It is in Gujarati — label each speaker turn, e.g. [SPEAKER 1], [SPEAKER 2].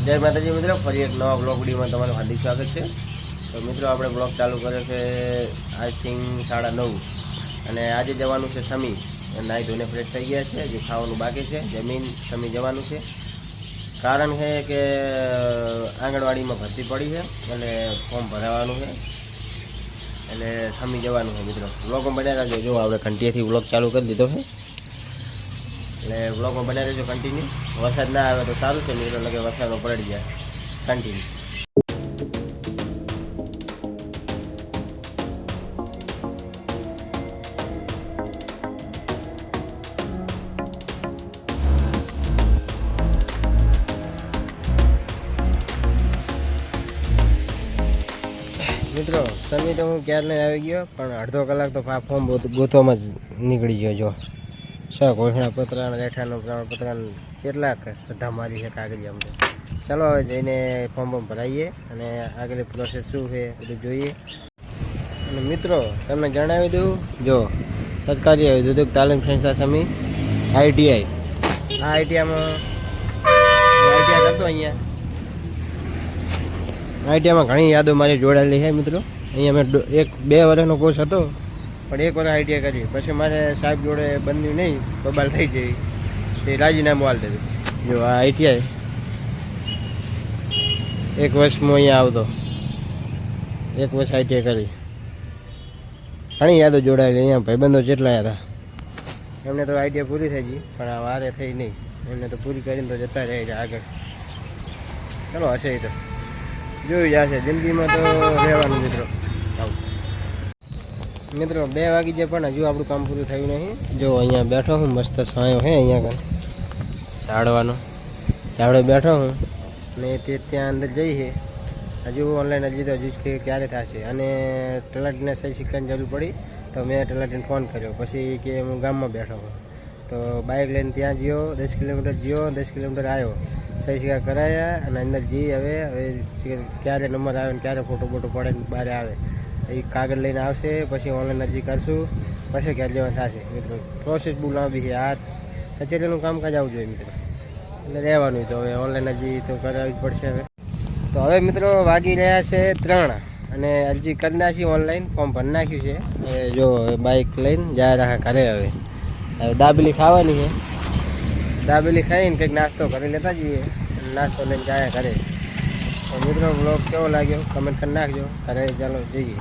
[SPEAKER 1] જય માતાજી મિત્રો, ફરી એક નવા બ્લોગ વિડીયોમાં તમારું હાર્દિક સ્વાગત છે। તો મિત્રો આપણે બ્લોગ ચાલુ કર્યો છે આઈ થિંક 9:30 અને આજે જવાનું છે સમી। નાહી ધોઈને ફ્રેશ થઈ ગયા છે, જે ખાવાનું બાકી છે જમીન સમી જવાનું છે। કારણ છે કે આંગણવાડીમાં ભરતી પડી છે એટલે ફોર્મ ભરાવાનું છે એટલે સમી જવાનું છે। મિત્રો બ્લોગમાં બન્યા રહેજો। જો આપણે ઘંટીએથી બ્લોગ ચાલુ કરી દીધો છે એટલે બ્લોગમાં બન્યા રહેજો કન્ટિન્યુ। વરસાદ ના આવે તો સારું છે મિત્રો, એટલે કે વરસાદમાં પડી જાય કન્ટિન્યુ। મિત્રો સમી તો હું ક્યારને આવી ગયો, પણ અડધો કલાક તો ફોર્મ ગોતવામાં જ નીકળી ગયો। જો ઘોષણા પત્ર રેઠાનું પ્રમાણપત્ર કેટલાક શ્રદ્ધા મારી છે કાગળિયા અમને। ચાલો હવે જઈને ફોર્મ ભરાઈએ અને આગળની પ્રોસેસ શું છે બધું જોઈએ। અને મિત્રો તમને જણાવી દઉં, જો સરકારી ઔદ્યોગિક તાલીમ સંસ્થા સમી ITI, આ આઈટીઆઈમાં કરતો આઈટીઆઈમાં ઘણી યાદો મારી જોડાયેલી છે મિત્રો। અહીંયા મેં 1-2 વર્ષનો કોર્સ હતો, પણ 1 વર્ષ આઈટીઆઈ કરી, પછી મારે સાહેબ જોડે બન્યું નહીં, બબાલ થઈ જઈ, તે રાજીનામું આપી દીધું। જો આ આઈટીઆઈ 1 વર્ષમાં અહીંયા આવતો, 1 વર્ષ આઈટીઆઈ કરી, ઘણી યાદો જોડાયેલી। અહીંયા ભાઈબંધો જેટલા હતા એમને તો આઈટીઆઈ પૂરી થઈ ગઈ, પણ આ વારે થઈ નહીં, એમને તો પૂરી કરીને તો જતા રહે છે આગળ। ચલો હશે એ તો જોયું જશે, જિંદગીમાં તો રહેવાનું મિત્રો। મિત્રો 2 વાગી જાય પણ હજુ આપણું કામ પૂરું થયું નહીં। જો અહીંયા બેઠો હું, મસ્ત છાંયો છે અહીંયા ઝાડો બેઠો હું, અને તે ત્યાં અંદર જઈ છે હજુ ઓનલાઈન, હજુ કે ક્યારે થશે। અને તલાટીને સહી સિક્કાની જરૂર પડી તો મેં તલાટીને ફોન કર્યો, પછી કે હું ગામમાં બેઠો હું, તો બાઇક લઈને ત્યાં ગયો, 10 કિલોમીટર ગયો, 10 કિલોમીટર આવ્યો, સહી સિક્કા કરાયા અને અંદર જઈ હવે ક્યારે નંબર આવે ને ક્યારે ફોટો પડે ને બહાર આવે એ કાગળ લઈને આવશે, પછી ઓનલાઈન અરજી કરશું, પછી ક્યારે લેવાનું થશે મિત્રો। પ્રોસેસ બહુ લાંબી છે, આ કચેરીનું કામકાજ આવવું જોઈએ મિત્રો, એટલે રહેવાનું। તો હવે ઓનલાઈન અરજી તો કરાવવી જ પડશે હવે। તો હવે મિત્રો વાગી રહ્યા છે 3 અને અરજી કરી નાખી, ઓનલાઈન ફોર્મ ભરી નાખ્યું છે। હવે જો બાઇક લઈને જાય રહ્યા ઘરે। હવે દાબેલી ખાવાની છે, દાબેલી ખાઈને કંઈક નાસ્તો કરી લેતા જઈએ, નાસ્તો લઈને જાય ઘરે। તો મિત્રો બ્લોગ કેવો લાગ્યો કમેન્ટ કરી નાખજો। ઘરે ચાલો જઈએ।